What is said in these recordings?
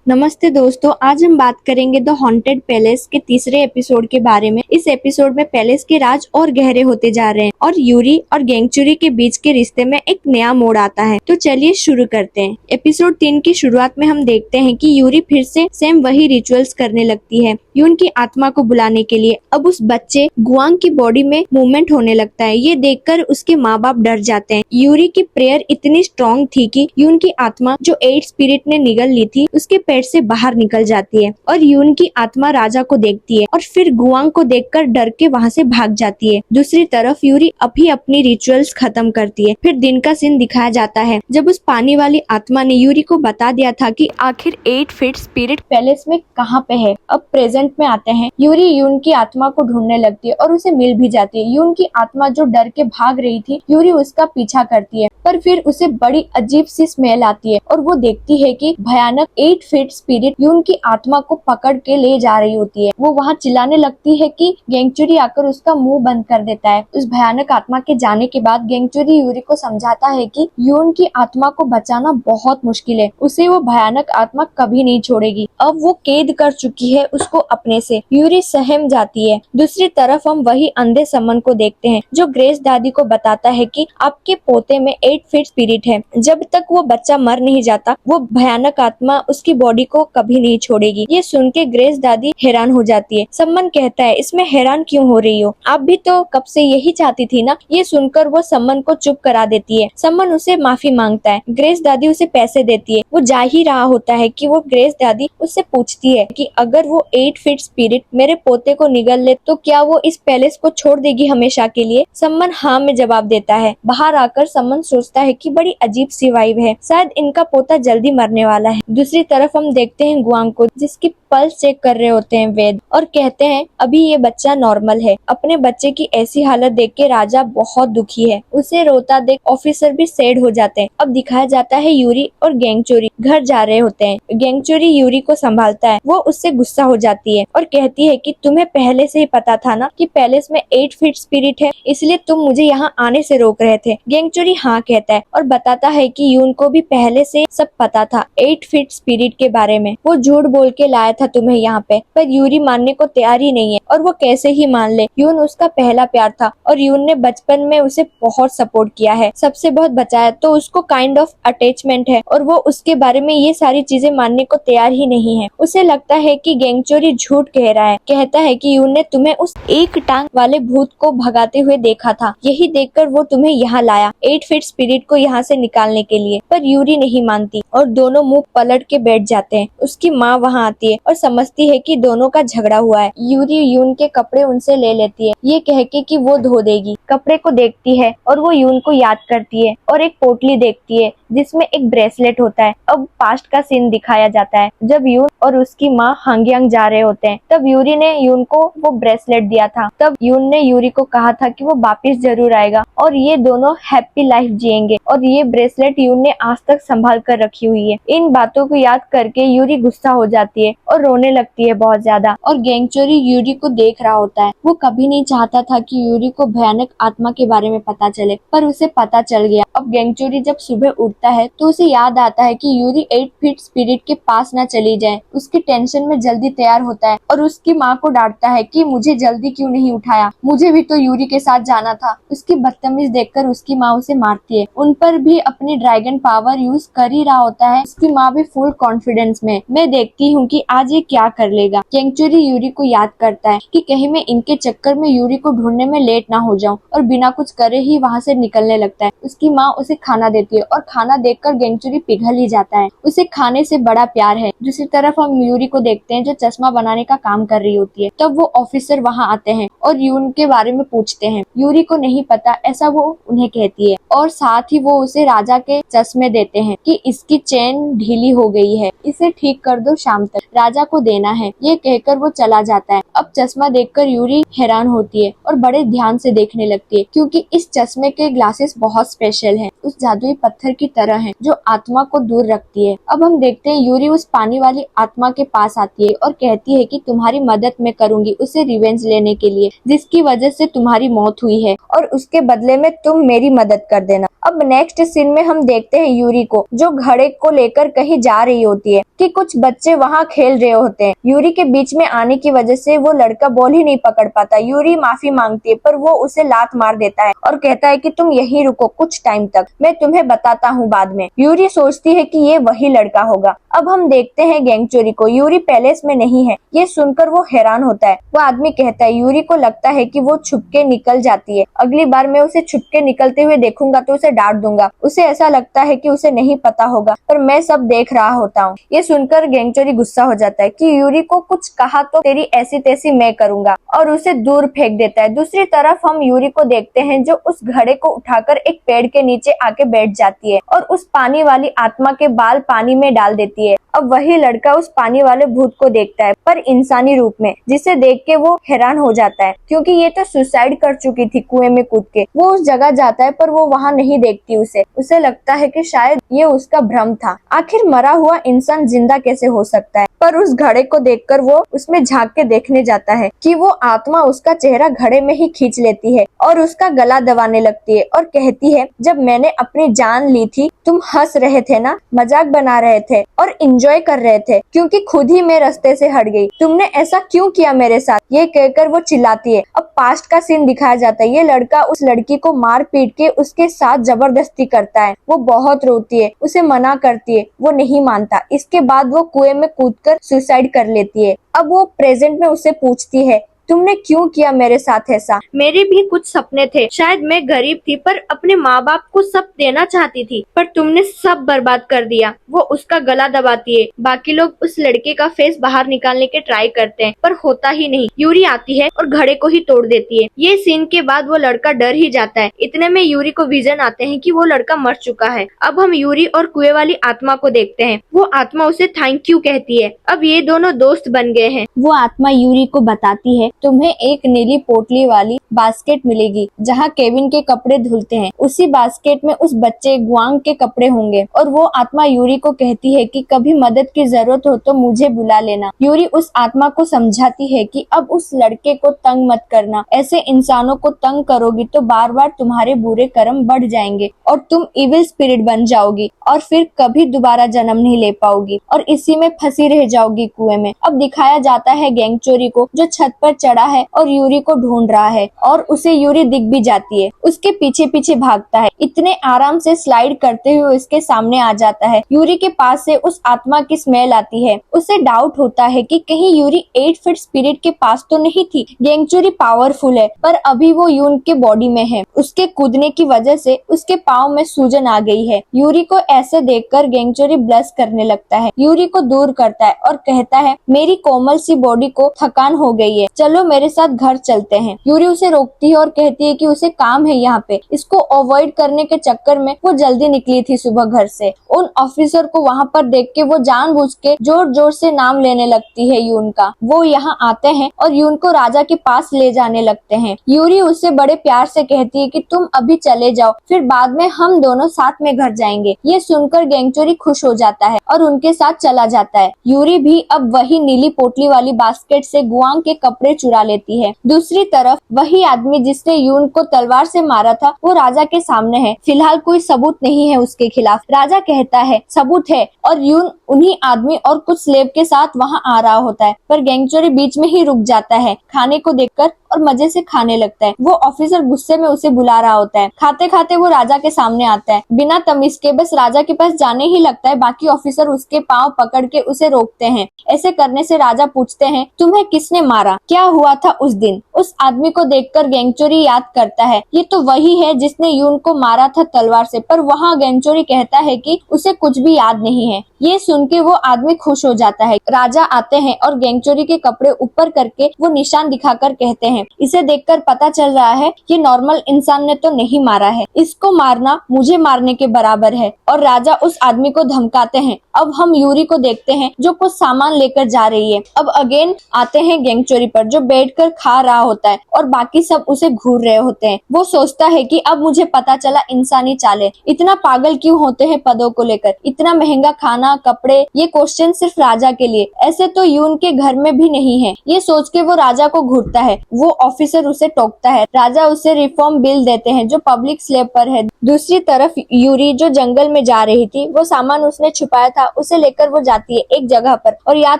नमस्ते दोस्तों, आज हम बात करेंगे द हॉन्टेड पैलेस के तीसरे एपिसोड के बारे में। इस एपिसोड में पैलेस के राज और गहरे होते जा रहे हैं और यूरी और गेंगचुरी के बीच के रिश्ते में एक नया मोड़ आता है। तो चलिए शुरू करते हैं। एपिसोड 3 की शुरुआत में हम देखते हैं कि यूरी फिर से सेम वही रिचुअल्स करने लगती है यून की आत्मा को बुलाने के लिए। अब उस बच्चे गुआंग की बॉडी में मूवमेंट होने लगता है। ये देखकर उसके माँ बाप डर जाते हैं। यूरी की प्रेयर इतनी स्ट्रॉन्ग थी कि यून की आत्मा जो 8 स्पिरिट ने निगल ली थी उसके पेट से बाहर निकल जाती है और यून की आत्मा राजा को देखती है और फिर गुआंग को देखकर डर के वहाँ से भाग जाती है। दूसरी तरफ यूरी अभी अपनी रिचुअल्स खत्म करती है। फिर दिन का सीन दिखाया जाता है जब उस पानी वाली आत्मा ने यूरी को बता दिया था कि आखिर 8 फीट स्पिरिट पैलेस में कहाँ पे है। अब प्रेजेंट में आते हैं। यूरी यून की आत्मा को ढूंढने लगती है और उसे मिल भी जाती है। यून की आत्मा जो डर के भाग रही थी, यूरी उसका पीछा करती है पर फिर उसे बड़ी अजीब सी स्मेल आती है और वो देखती है कि भयानक 8 फीट स्पिरिट यून की आत्मा को पकड़ के ले जा रही होती है। वो वहाँ चिल्लाने लगती है कि गेंगचुरी आकर उसका मुंह बंद कर देता है। उस भयानक आत्मा के जाने के बाद गेंगचुरी यूरी को समझाता है कि यून की आत्मा को बचाना बहुत मुश्किल है, उसे वो भयानक आत्मा कभी नहीं छोड़ेगी। अब वो कैद कर चुकी है उसको अपने से। यूरी सहम जाती है। दूसरी तरफ हम वही अंधे समन को देखते हैं जो ग्रेस दादी को बताता है कि आपके पोते में 8 फीट स्पिरिट है। जब तक वो बच्चा मर नहीं जाता वो भयानक आत्मा उसकी बॉडी को कभी नहीं छोड़ेगी। ये सुन के ग्रेस दादी हैरान हो जाती है। सम्मन कहता है, इसमें हैरान क्यों हो रही हो, आप भी तो कब से यही चाहती थी ना। ये सुनकर वो सम्मन को चुप करा देती है। सम्मन उसे माफी मांगता है। ग्रेस दादी उसे पैसे देती है। वो जा ही रहा होता है कि वो ग्रेस दादी उससे पूछती है कि अगर वो 8 फीट स्पिरिट मेरे पोते को निगल ले तो क्या वो इस पैलेस को छोड़ देगी हमेशा के लिए। सम्मन हाँ में जवाब देता है। बाहर आकर सम्मन सोचता है कि बड़ी अजीब सी वाइब है, शायद इनका पोता जल्दी मरने वाला है। दूसरी तरफ हम देखते हैं गुआंग को जिसकी पल्स चेक कर रहे होते हैं वैद और कहते हैं अभी ये बच्चा नॉर्मल है। अपने बच्चे की ऐसी हालत देख के राजा बहुत दुखी है। उसे रोता देख ऑफिसर भी सैड हो जाते हैं। अब दिखाया जाता है यूरी और गेंगचोरी घर जा रहे होते हैं। गेंगचोरी यूरी को संभालता है। वो उससे गुस्सा हो जाती है और कहती है कि तुम्हें पहले से ही पता था ना कि पैलेस में 8 फीट स्पिरिट है, इसलिए तुम मुझे यहाँ आने से रोक रहे थे। गेंगचोरी हाँ कहता है और बताता है कि यून को भी पहले से सब पता था 8 फीट स्पिरिट के बारे में। वो झूठ बोल के लाया था तुम्हें यहाँ पे। पर यूरी मानने को तैयार ही नहीं है और वो कैसे ही मान ले। यून उसका पहला प्यार था और यून ने बचपन में उसे बहुत सपोर्ट किया है, सबसे बहुत बचाया, तो उसको काइंड ऑफ अटैचमेंट है और वो उसके बारे में ये सारी चीजें मानने को तैयार ही नहीं है। उसे लगता है कि गेंगचोरी झूठ कह रहा है। कहता है कि यून ने तुम्हें उस एक टांग वाले भूत को भगाते हुए देखा था, यही देखकर वो तुम्हें यहाँ लाया 8 फीट स्पिरिट को यहाँ से निकालने के लिए। पर यूरी नहीं मानती और दोनों मुंह पलट के बैठ जाते हैं। उसकी माँ वहाँ आती है और समझती है कि दोनों का झगड़ा हुआ है। यूरी यून के कपड़े उनसे ले लेती है ये कह के कि वो धो देगी। कपड़े को देखती है और वो यून को याद करती है और एक पोटली देखती है जिसमें एक ब्रेसलेट होता है। अब पास्ट का सीन दिखाया जाता है जब यून और उसकी माँ हंगयांग जा रहे होते हैं। तब यूरी ने यून को वो ब्रेसलेट दिया था। तब यून ने यूरी को कहा था कि वो वापिस जरूर आएगा और ये दोनों हैप्पी लाइफ जिएंगे और ये ब्रेसलेट यून ने आज तक संभाल कर रखी हुई है। इन बातों को याद करके यूरी गुस्सा हो जाती है और रोने लगती है बहुत ज्यादा। और गेंगचोरी यूरी को देख रहा होता है। वो कभी नहीं चाहता था कि यूरी को भयानक आत्मा के बारे में पता चले, पर उसे पता चल गया। अब गेंगचोरी जब सुबह उठता है तो उसे याद आता है कि यूरी 8 फीट स्पिरिट के पास न चली जाए। उसकी टेंशन में जल्दी तैयार होता है और उसकी माँ को डांटता है कि मुझे जल्दी क्यों नहीं उठाया, मुझे भी तो यूरी के साथ जाना था। उसकी बदतमीज देखकर उसकी माँ उसे मारती है। उन पर भी अपनी ड्रैगन पावर यूज कर ही रहा होता है। उसकी माँ भी फुल कॉन्फिडेंस में। मैं देखती हूँ कि आज ये क्या कर लेगा। गेंगचोरी यूरी को याद करता है कि कहीं मैं इनके चक्कर में यूरी को ढूंढने में लेट ना हो जाऊं और बिना कुछ करे ही वहाँ से निकलने लगता है। उसकी माँ उसे खाना देती है और खाना देखकर गेंगचोरी पिघल ही जाता है। उसे खाने से बड़ा प्यार है। दूसरी तरफ हम यूरी को देखते हैं जो चश्मा बनाने का काम कर रही होती है। तब वो ऑफिसर वहाँ आते हैं और यून के बारे में पूछते हैं। यूरी को नहीं पता ऐसा वो उन्हें कहती है और साथ ही वो उसे राजा के चश्मे देते हैं कि इसकी चेन ढीली हो गई है, इसे ठीक कर दो, शाम तक राजा को देना है। ये कहकर वो चला जाता है। अब चश्मा देखकर यूरी हैरान होती है और बड़े ध्यान से देखने लगती है क्योंकि इस चश्मे के ग्लासेस बहुत स्पेशल हैं। उस जादुई पत्थर की तरह हैं जो आत्मा को दूर रखती है। अब हम देखते हैं यूरी उस पानी वाली आत्मा के पास आती है और कहती है कि तुम्हारी मदद मैं करूंगी उसे रिवेंज लेने के लिए जिसकी वजह से तुम्हारी मौत हुई है, और उसके बदले में तुम मेरी मदद कर देना। अब नेक्स्ट सीन में हम देखते हैं यूरी को जो घड़े को लेकर कहीं जा रही होती है कि कुछ बच्चे वहाँ खेल रहे होते हैं। यूरी के बीच में आने की वजह से वो लड़का बॉल ही नहीं पकड़ पाता। यूरी माफी मांगती है पर वो उसे लात मार देता है और कहता है कि तुम यहीं रुको कुछ टाइम तक, मैं तुम्हें बताता हूँ बाद में। यूरी सोचती है कि ये वही लड़का होगा। अब हम देखते हैं गैंगचोरी को। यूरी पैलेस में नहीं है, ये सुनकर वो हैरान होता है। वो आदमी कहता है यूरी को लगता है कि वो छुपके निकल जाती है, अगली बार मैं उसे छुपके निकलते हुए देखूंगा तो उसे डांट दूंगा। उसे ऐसा लगता है कि उसे नहीं पता होगा पर मैं सब देख रहा होता हूँ। ये सुनकर गैंगचोरी गुस्सा हो जाता है कि यूरी को कुछ कहा तो तेरी ऐसी तैसी मैं करूंगा, और उसे दूर फेंक देता है। दूसरी तरफ हम यूरी को देखते हैं जो उस घड़े को उठाकर एक पेड़ के नीचे आके बैठ जाती है और उस पानी वाली आत्मा के बाल पानी में डाल देती है। अब वही लड़का उस पानी वाले भूत को देखता है पर इंसानी रूप में, जिसे देख के वो हैरान हो जाता है क्योंकि ये तो सुसाइड कर चुकी थी कुएं में कूद के। वो उस जगह जाता है पर वो वहाँ नहीं देखती उसे लगता है कि शायद ये उसका भ्रम था। आखिर मरा हुआ इंसान जिंदा कैसे हो सकता है? पर उस घड़े को देखकर वो उसमें झांक के देखने जाता है कि वो आत्मा उसका चेहरा घड़े में ही खींच लेती है और उसका गला दबाने लगती है और कहती है जब मैंने अपनी जान ली थी तुम हंस रहे थे ना, मजाक बना रहे थे और एंजॉय कर रहे थे क्योंकि खुद ही मैं रास्ते से हट गई। तुमने ऐसा क्यों किया मेरे साथ? ये कहकर वो चिल्लाती है। अब पास्ट का सीन दिखाया जाता है। ये लड़का उस लड़की को मार पीट के उसके साथ जबरदस्ती करता है। वो बहुत रोती है, उसे मना करती है, वो नहीं मानता। इसके बाद वो कुएं में कूदकर सुसाइड कर लेती है। अब वो प्रेजेंट में उससे पूछती है तुमने क्यों किया मेरे साथ ऐसा? मेरे भी कुछ सपने थे, शायद मैं गरीब थी पर अपने माँ बाप को सब देना चाहती थी, पर तुमने सब बर्बाद कर दिया। वो उसका गला दबाती है। बाकी लोग उस लड़के का फेस बाहर निकालने के ट्राई करते हैं पर होता ही नहीं। यूरी आती है और घड़े को ही तोड़ देती है। ये सीन के बाद वो लड़का डर ही जाता है। इतने में यूरी को विजन आते हैं कि वो लड़का मर चुका है। अब हम यूरी और कुएं वाली आत्मा को देखते हैं। वो आत्मा उसे थैंक यू कहती है। अब ये दोनों दोस्त बन गए हैं। वो आत्मा यूरी को बताती है तुम्हें एक नीली पोटली वाली बास्केट मिलेगी जहाँ केविन के कपड़े धुलते हैं। उसी बास्केट में उस बच्चे गुआंग के कपड़े होंगे। और वो आत्मा यूरी को कहती है कि कभी मदद की जरूरत हो तो मुझे बुला लेना। यूरी उस आत्मा को समझाती है कि अब उस लड़के को तंग मत करना, ऐसे इंसानों को तंग करोगी तो बार बार तुम्हारे बुरे कर्म बढ़ जाएंगे और तुम इविल स्पिरिट बन जाओगी और फिर कभी दोबारा जन्म नहीं ले पाओगी और इसी में फंसी रह जाओगी कुएं में। अब दिखाया जाता है गैंगचोरी को जो छत पर चढ़ा है और यूरी को ढूंढ रहा है और उसे यूरी दिख भी जाती है। उसके पीछे पीछे भागता है। इतने आराम से स्लाइड करते हुए उसके सामने आ जाता है। यूरी के पास से उस आत्मा की स्मेल आती है। उसे डाउट होता है कि कहीं यूरी 8 फीट स्पिरिट के पास तो नहीं थी। गैंगचोरी पावरफुल है पर अभी वो यून के बॉडी में है। उसके कूदने की वजह से उसके पाँव में सूजन आ गई है। यूरी को ऐसे देखकर गैंगचोरी ब्लश करने लगता है। यूरी को दूर करता है और कहता है मेरी कोमल सी बॉडी को थकान हो गई है, चलो मेरे साथ घर चलते हैं। यूरी उसे रोकती है और कहती है कि उसे काम है यहाँ पे। इसको अवॉइड करने के चक्कर में वो जल्दी निकली थी सुबह घर से। उन ऑफिसर को वहाँ पर देख के वो जानबूझ के जोर जोर से नाम लेने लगती है यून का। वो यहाँ आते हैं और यून को राजा के पास ले जाने लगते हैं। यूरी उससे बड़े प्यार से कहती है कि तुम अभी चले जाओ, फिर बाद में हम दोनों साथ में घर जाएंगे। ये सुनकर गैंगचोरी खुश हो जाता है और उनके साथ चला जाता है। यूरी भी अब वही नीली पोटली वाली बास्केट से गुआंग के कपड़े चुरा लेती है। दूसरी तरफ वही आदमी जिसने यून को तलवार से मारा था वो राजा के सामने है। फिलहाल कोई सबूत नहीं है उसके खिलाफ। राजा कहता है सबूत है और यून उन्हीं आदमी और कुछ स्लेव के साथ वहाँ आ रहा होता है पर गैंगचोरी बीच में ही रुक जाता है खाने को देखकर और मजे से खाने लगता है। वो ऑफिसर गुस्से में उसे बुला रहा होता है। खाते खाते वो राजा के सामने आता है बिना तमीज के, बस राजा के पास जाने ही लगता है। बाकी ऑफिसर उसके पाँव पकड़ के उसे रोकते हैं। ऐसे करने से राजा पूछते हैं तुम्हें किसने मारा, क्या हुआ था उस दिन? उस आदमी को देखकर गैंगचोरी याद करता है ये तो वही है जिसने यून को मारा था तलवार से, पर वहाँ गैंगचोरी कहता है कि उसे कुछ भी याद नहीं है। ये सुन के वो आदमी खुश हो जाता है। राजा आते हैं और गैंगचोरी के कपड़े ऊपर करके वो निशान दिखाकर कहते हैं हैं। इसे देखकर पता चल रहा है ये नॉर्मल इंसान ने तो नहीं मारा है, इसको मारना मुझे मारने के बराबर है। और राजा उस आदमी को धमकाते हैं। अब हम यूरी को देखते हैं जो कुछ सामान लेकर जा रही है। अब अगेन आते हैं गैंगचोरी पर, जो बैठकर खा रहा होता है और बाकी सब उसे घूर रहे होते हैं। वो सोचता है कि अब मुझे पता चला इंसानी चालें, इतना पागल क्यों होते हैं पदों को लेकर, इतना महंगा खाना, कपड़े, ये क्वेश्चन सिर्फ राजा के लिए, ऐसे तो यून के घर में भी नहीं है। ये सोच के वो राजा को घूरता है। वो ऑफिसर उसे टोकता है। राजा उसे रिफॉर्म बिल देते हैं जो पब्लिक स्लेव पर है। दूसरी तरफ यूरी जो जंगल में जा रही थी, वो सामान उसने छुपाया था, उसे लेकर वो जाती है एक जगह पर और याद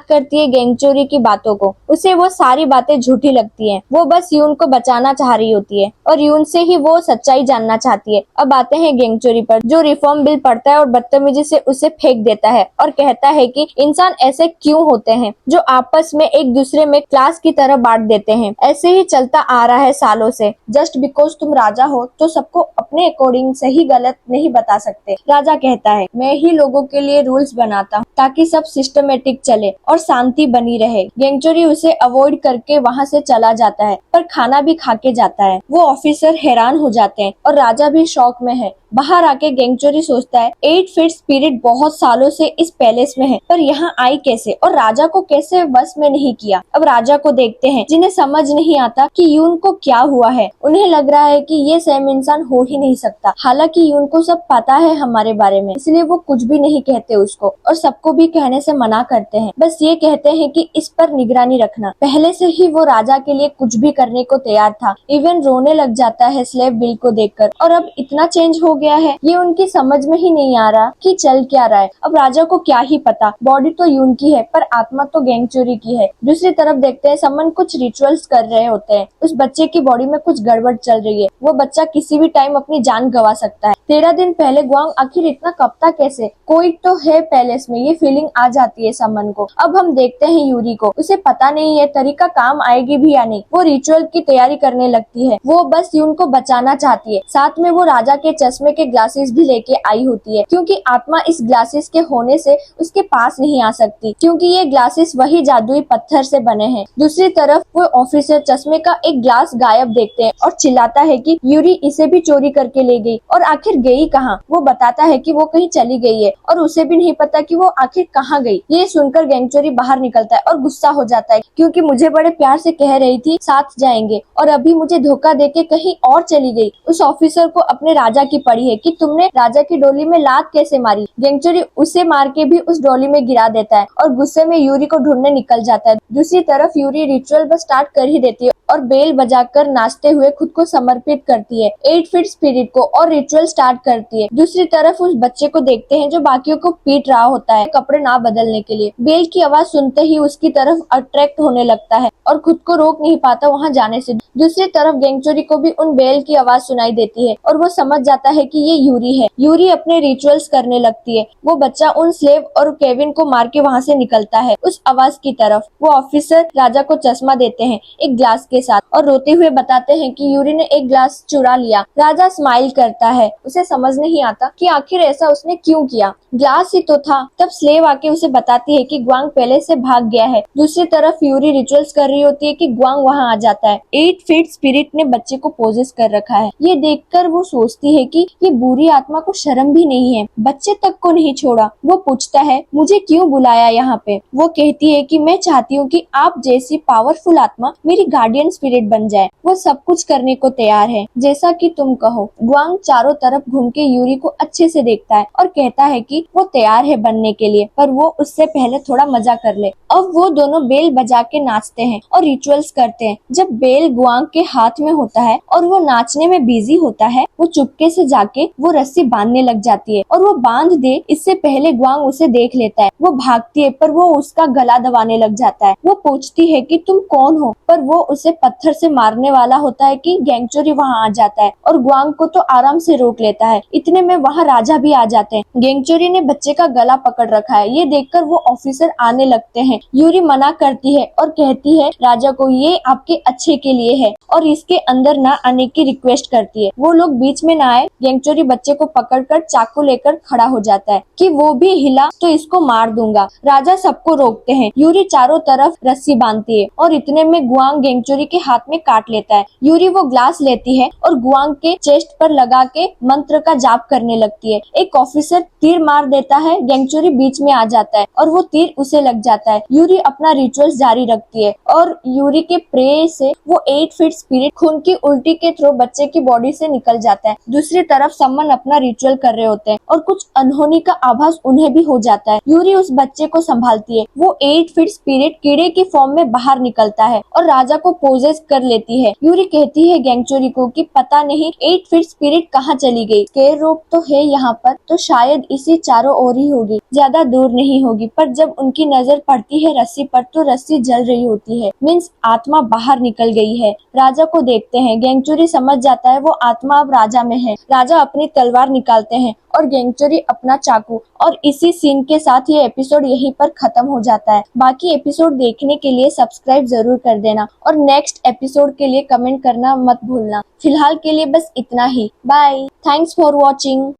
करती है गैंगचोरी की बातों को। उसे वो सारी बातें झूठी लगती हैं। वो बस यून को बचाना चाह रही होती है और यून से ही वो सच्चाई जानना चाहती है। अब आते हैं गैंगचोरी पर, जो रिफॉर्म बिल पढ़ता है और बदतमीजी से उसे फेंक देता है और कहता है कि इंसान ऐसे क्यों होते हैं जो आपस में एक दूसरे में क्लास की तरह बांट देते हैं। ऐसे ही चलता आ रहा है सालों से। जस्ट बिकॉज तुम राजा हो तो सबको अपने अकॉर्डिंग सही गलत नहीं बता सकते। राजा कहता है मैं ही लोगों के लिए रूल्स बनाता हूँ ताकि सब सिस्टमेटिक चले और शांति बनी रहे। गैंगचोरी उसे अवॉइड करके वहाँ से चला जाता है, पर खाना भी खा के जाता है। वो ऑफिसर हैरान हो जाते हैं और राजा भी शौक में है। बाहर आके गैंगचोरी सोचता है 8 फीट स्पिरिट बहुत सालों से इस पैलेस में है, पर यहाँ आई कैसे और राजा को कैसे बस में नहीं किया। अब राजा को देखते हैं जिन्हें समझ नहीं आता कि यून को क्या हुआ है। उन्हें लग रहा है कि ये सेम इंसान हो ही नहीं सकता। हालांकि यून को सब पता है हमारे बारे में, इसलिए वो कुछ भी नहीं कहते उसको और सबको भी कहने से मना करते हैं। बस ये कहते हैं कि इस पर निगरानी रखना। पहले से ही वो राजा के लिए कुछ भी करने को तैयार था। इवन रोने लग जाता है स्लेव बिल को देखकर। और अब इतना चेंज हो गया है, ये उनकी समझ में ही नहीं आ रहा कि चल क्या रहा है। अब राजा को क्या ही पता, बॉडी तो यून की है पर आत्मा तो गैंगचोरी की है। दूसरी तरफ देखते हैं समन कुछ रिचुअल्स कर रहे होते हैं। उस बच्चे की बॉडी में कुछ गड़बड़ चल रही है। वो बच्चा किसी भी टाइम अपनी जान गंवा सकता है। 13 दिन पहले ग्वांग आखिर इतना कपता कैसे? कोई तो है पैलेस में, ये फीलिंग आ जाती है समन को। अब हम देखते हैं यूरी को। उसे पता नहीं है तरीका काम आएगी भी या नहीं। वो रिचुअल की तैयारी करने लगती है। वो बस यून को बचाना चाहती है। साथ में वो राजा के चश्मे के ग्लासेस भी लेके आई होती है, क्योंकि आत्मा इस ग्लासेस के होने से उसके पास नहीं आ सकती, क्योंकि ये ग्लासेस वही जादुई पत्थर से बने हैं। दूसरी तरफ वो ऑफिसर चश्मे का एक ग्लास गायब देखते हैं और चिल्लाता है कि यूरी इसे भी चोरी करके ले गई और आखिर गई कहाँ। वो बताता है कि वो कहीं चली गई है और उसे भी नहीं पता कि वो आखिर कहाँ गई। ये सुनकर गैंगचोरी बाहर निकलता है और गुस्सा हो जाता है, क्योंकि मुझे बड़े प्यार से कह रही थी साथ जाएंगे और अभी मुझे धोखा देके कहीं और चली गई। उस ऑफिसर को अपने राजा की पड़ी है कि तुमने राजा की डोली में लात कैसे मारी। गैंगचोरी उसे मार के भी उस डोली में गिरा देता है और गुस्से में यूरी को ढूंढने निकल जाता है। दूसरी तरफ यूरी रिचुअल बस स्टार्ट कर ही देती है और बेल बजाकर नाचते हुए खुद को समर्पित करती है 8 फीट स्पिरिट को और रिचुअल स्टार्ट करती है। दूसरी तरफ उस बच्चे को देखते हैं जो बाकियों को पीट रहा होता है कपड़े ना बदलने के लिए। बेल की आवाज सुनते ही उसकी तरफ अट्रैक्ट होने लगता है और खुद को रोक नहीं पाता वहां जाने से। दूसरी तरफ गैंगचोरी को भी उन बेल की आवाज सुनाई देती है और वो समझ जाता है कि ये यूरी है। यूरी अपने रिचुअल्स करने लगती है। वो बच्चा उन स्लेव और केविन को मार के वहां से निकलता है उस आवाज की तरफ। वो ऑफिसर राजा को चश्मा देते हैं एक ग्लास के साथ और रोते हुए बताते हैं कि यूरी ने एक ग्लास चुरा लिया। राजा स्माइल करता है। उसे समझ नहीं आता कि आखिर ऐसा उसने क्यों किया, ग्लास ही तो था। तब स्लेव आके उसे बताती है कि ग्वांग पहले से भाग गया है। दूसरी तरफ यूरी रिचुअल्स कर रही होती है कि ग्वांग वहां आ जाता है। 8 फीट स्पिरिट ने बच्चे को पोजेस कर रखा है। ये देखकर वो सोचती है कि ये बुरी आत्मा को शर्म भी नहीं है, बच्चे तक को नहीं छोड़ा। वो पूछता है मुझे क्यों बुलाया यहाँ पे। वो कहती है कि मैं चाहती हूँ कि आप जैसी पावरफुल आत्मा मेरी गार्डियन स्पिरिट बन जाए। वो सब कुछ करने को तैयार है जैसा कि तुम कहो। ग्वांग चारों तरफ घूम के यूरी को अच्छे से देखता है और कहता है कि वो तैयार है बनने के लिए, पर वो उससे पहले थोड़ा मजा कर ले। अब वो दोनों बेल बजा के नाचते हैं और रिचुअल्स करते हैं। जब बेल ग्वांग के हाथ में होता है और वो नाचने में बिजी होता है, वो चुपके से जाके वो रस्सी बांधने लग जाती है और वो बांध दे इससे पहले ग्वांग उसे देख लेता है। वो भागती है पर वो उसका गला दबाने लग जाता है। वो पूछती है कि तुम कौन हो, पर वो उसे पत्थर से मारने वाला होता है कि गैंगचोरी वहां आ जाता है और ग्वांग को तो आराम से रोक लेता है। इतने में वहां राजा भी आ जाते हैं। गैंगचोरी ने बच्चे का गला पकड़ रखा है। ये देखकर वो ऑफिसर आने लगते हैं यूरी मना करती है और कहती है राजा को ये आपके अच्छे के लिए है और इसके अंदर ना आने की रिक्वेस्ट करती है। वो लोग बीच में ना आए। गेंगचोरी बच्चे को पकड़कर चाकू लेकर खड़ा हो जाता है कि वो भी हिला तो इसको मार दूंगा। राजा सबको रोकते हैं। यूरी चारों तरफ रस्सी बांधती है और इतने में गुआंग गेंगचोरी के हाथ में काट लेता है। यूरी वो ग्लास लेती है और गुआंग के चेस्ट पर लगा के मंत्र का जाप करने लगती है। एक ऑफिसर तीर मार देता है। गेंगचोरी बीच में आ जाता है और वो तीर उसे लग जाता है। यूरी अपना रिचुअल्स जारी रखती है और यूरी के प्रे से वो 8 फीट स्पिरिट खून की उल्टी के थ्रू बच्चे की बॉडी से निकल जाता है। दूसरी तरफ समन अपना रिचुअल कर रहे होते हैं और कुछ अनहोनी का आभास उन्हें भी हो जाता है। यूरी उस बच्चे को संभालती है। वो 8 फीट स्पिरिट कीड़े की फॉर्म में बाहर निकलता है और राजा को पोजेस कर लेती है। यूरी कहती है गेंगचोरी को कि पता नहीं 8 फीट स्पिरिट कहाँ चली गई। स्केयर रोप तो है यहाँ पर, तो शायद इसी चारों ओर ही होगी, ज्यादा दूर नहीं होगी। पर जब उनकी नजर पड़ती है रस्सी पर तो रस्सी जल रही होती है, मीन्स आत्मा बाहर निकल गई है। राजा को देखते हैं। गेंगचोरी समझ जाता है वो आत्मा अब राजा में है। राजा अपनी तलवार निकालते हैं और गेंगचोरी अपना चाकू। और इसी सीन के साथ ये एपिसोड यहीं पर खत्म हो जाता है। बाकी एपिसोड देखने के लिए सब्सक्राइब जरूर कर देना और नेक्स्ट एपिसोड के लिए कमेंट करना मत भूलना। फिलहाल के लिए बस इतना ही। बाय। Thanks for watching.